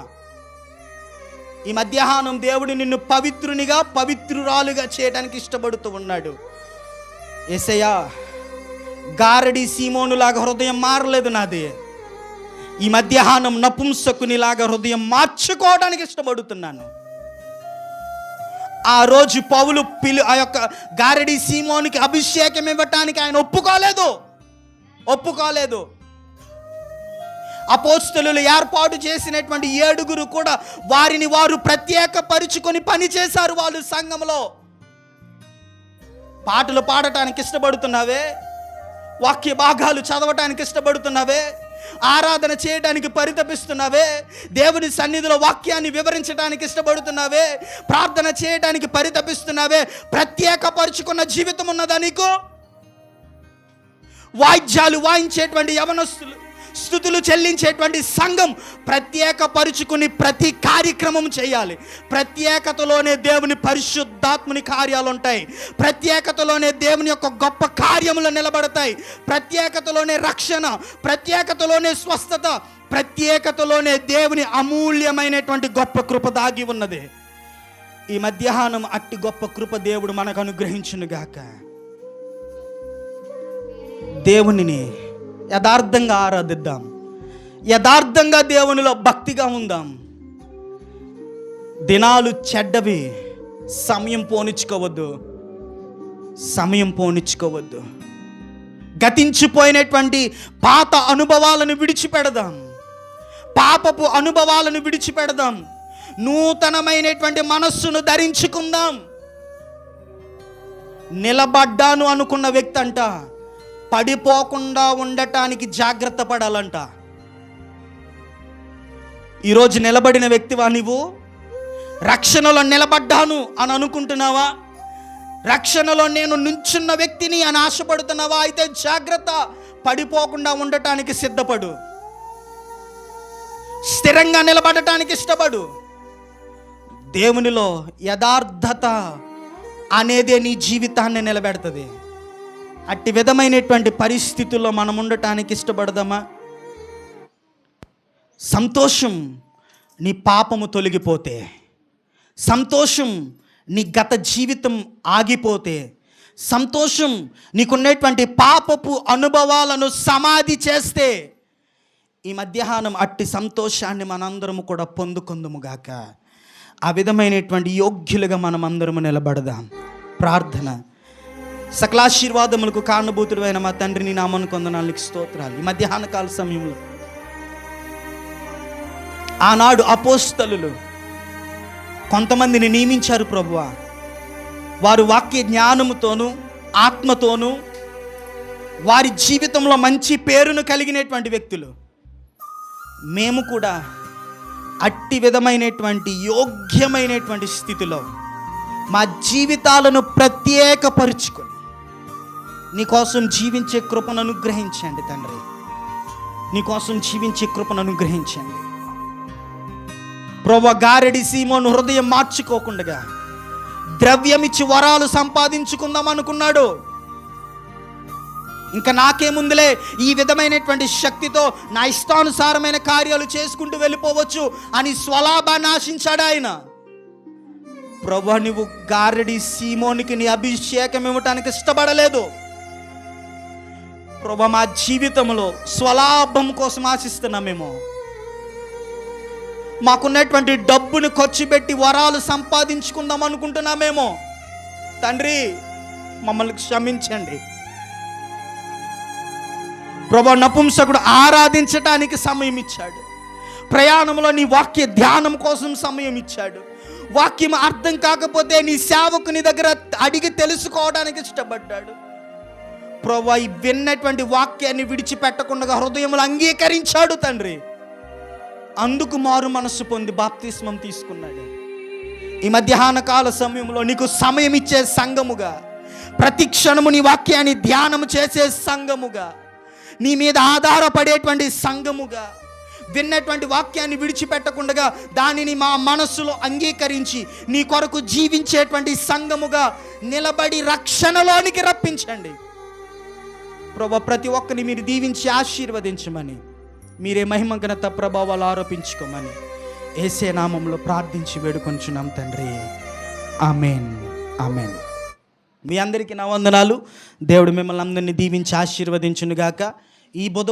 ఈ మధ్యాహ్నం దేవుడు నిన్ను పవిత్రునిగా, పవిత్రురాలుగా చేయడానికి ఇష్టపడుతూ ఉన్నాడు. యేసయ్యా, గారడి సీమోనులాగా హృదయం మారలేదు నాది. ఈ మధ్యాహ్నం నపుంసకునిలాగా హృదయం మార్చుకోవడానికి ఇష్టపడుతున్నాను. ఆ రోజు పౌలు ఆ యొక్క గారడి సీమోనికి అభిషేకం ఇవ్వటానికి ఆయన ఒప్పుకోలేదు. అపోస్తలులు ఏర్పాటు చేసినటువంటి 7 కూడా వారిని వారు ప్రత్యేకపరుచుకొని పని చేశారు. వాళ్ళు సంఘంలో పాటలు పాడటానికి ఇష్టపడుతున్నావే, వాక్య భాగాలు చదవటానికి ఇష్టపడుతున్నావే, ఆరాధన చేయడానికి పరితపిస్తున్నావే, దేవుని సన్నిధిలో వాక్యాన్ని వివరించడానికి ఇష్టపడుతున్నావే, ప్రార్థన చేయడానికి పరితపిస్తున్నావే, ప్రత్యేకపరుచుకున్న జీవితం ఉన్నదా నీకు? వాయిద్యాలు వాయించేటువంటి యవనస్తులు, స్తుతులు చెల్లించేటువంటి సంఘం ప్రత్యేకపరుచుకుని ప్రతి కార్యక్రమం చేయాలి. ప్రత్యేకతలోనే దేవుని పరిశుద్ధాత్మని కార్యాలు ఉంటాయి, ప్రత్యేకతలోనే దేవుని యొక్క గొప్ప కార్యములు నిలబడతాయి, ప్రత్యేకతలోనే రక్షణ, ప్రత్యేకతలోనే స్వస్థత, ప్రత్యేకతలోనే దేవుని అమూల్యమైనటువంటి గొప్ప కృప దాగి ఉన్నది. ఈ మధ్యాహ్నం అట్టి గొప్ప కృప దేవుడు మనకు అనుగ్రహించునుగాక. దేవునిని యథార్థంగా ఆరాధిద్దాం, యథార్థంగా దేవునిలో భక్తిగా ఉందాం. దినాలు చెడ్డవి, సమయం పోనిచ్చుకోవద్దు. గతించిపోయినటువంటి పాత అనుభవాలను విడిచిపెడదాం, పాపపు అనుభవాలను విడిచిపెడదాం, నూతనమైనటువంటి మనస్సును ధరించుకుందాం. నిలబడ్డాను అనుకున్న వ్యక్తి అంట పడిపోకుండా ఉండటానికి జాగ్రత్త పడాలంట. ఈరోజు నిలబడిన వ్యక్తివా నీవు? రక్షణలో నిలబడ్డాను అని అనుకుంటున్నావా? రక్షణలో నేను నుంచున్న వ్యక్తిని అని ఆశపడుతున్నావా? అయితే జాగ్రత్త, పడిపోకుండా ఉండటానికి సిద్ధపడు. స్థిరంగా నిలబడటానికి ఇష్టపడు. దేవునిలో యథార్థత అనేదే నీ జీవితాన్ని నిలబెడుతుంది. అట్టి విధమైనటువంటి పరిస్థితుల్లో మనం ఉండటానికి ఇష్టపడదామా? సంతోషం నీ పాపము తొలగిపోతే, సంతోషం నీ గత జీవితం ఆగిపోతే, సంతోషం నీకున్నటువంటి పాపపు అనుభవాలను సమాధి చేస్తే, ఈ మధ్యాహ్నం అట్టి సంతోషాన్ని మనందరము కూడా పొందుకుందుముగాక. ఆ విధమైనటువంటి యోగ్యులుగా మనం అందరము నిలబడదాం. ప్రార్థన. సకలాశీర్వాదములకు కారణభూతుడైన మా తండ్రి, నీ నామమునకు వందనాలకు స్తోత్రాలు. ఈ మధ్యాహ్న కాల సమయంలో ఆనాడు అపోస్తలులు కొంతమందిని నియమించారు ప్రభువా. వారు వాక్య జ్ఞానముతోనూ ఆత్మతోనూ వారి జీవితంలో మంచి పేరును కలిగినటువంటి వ్యక్తులు. మేము కూడా అట్టి విధమైనటువంటి యోగ్యమైనటువంటి స్థితిలో మా జీవితాలను ప్రత్యేకపరుచుకొని నీకోసం జీవించే కృపను అనుగ్రహించండి తండ్రి. నీకోసం జీవించే కృపను అనుగ్రహించండి ప్రభువా. గారెడి సీమోను హృదయం మార్చుకోకుండా ద్రవ్యమిచ్చి వరాలు సంపాదించుకుందాం అనుకున్నాడు. ఇంకా నాకేముందులే, ఈ విధమైనటువంటి శక్తితో నా ఇష్టానుసారమైన కార్యాలు చేసుకుంటూ వెళ్ళిపోవచ్చు అని స్వలాభాన్ని ఆశించాడు ఆయన. ప్రభువా, నువ్వు గారెడి సీమోనికి నీ అభిషేకం ఇవ్వటానికి ఇష్టపడలేదు ప్రభువా. మా జీవితంలో స్వలాభం కోసం ఆశిస్తున్నామేమో, మాకున్నటువంటి డబ్బును ఖర్చు పెట్టి వరాలు సంపాదించుకుందాం అనుకుంటున్నామేమో. తండ్రి, మమ్మల్ని క్షమించండి ప్రభువా. నపుంసకుడు ఆరాధించటానికి సమయం ఇచ్చాడు. ప్రయాణంలో నీ వాక్య ధ్యానం కోసం సమయం ఇచ్చాడు. వాక్యం అర్థం కాకపోతే నీ సేవకుని దగ్గర అడిగి తెలుసుకోవడానికి ఇష్టపడ్డాడు ప్రభువా. ఈ విన్నటువంటి వాక్యాన్ని విడిచిపెట్టకుండా హృదయంలో అంగీకరించాడు తండ్రి. అందుకు మారు మనస్సు పొంది బాప్తిస్మం తీసుకున్నాడు. ఈ మధ్యాహ్న కాల సమయంలో నీకు సమయం ఇచ్చే సంఘముగా, ప్రతి క్షణము నీ వాక్యాన్ని ధ్యానం చేసే సంఘముగా, నీ మీద ఆధారపడేటువంటి సంఘముగా, విన్నటువంటి వాక్యాన్ని విడిచిపెట్టకుండా దానిని మా మనస్సులో అంగీకరించి నీ కొరకు జీవించేటువంటి సంఘముగా నిలబడి రక్షణలోనికి రప్పించండి ప్రభువా. ప్రతి ఒక్కరిని మీరు దీవించి ఆశీర్వదించమని, మీరే మహిమ ఘనత ప్రభావాలు ఆరోపించుకోమని యేసే నామంలో ప్రార్థించి వేడుకొంచున్నాం తండ్రి. ఆమేన్, ఆమేన్. మీ అందరికీ నా వందనాలు. దేవుడు మిమ్మల్ని అందరినీ దీవించి ఆశీర్వదించునుగాక. ఈ బుధ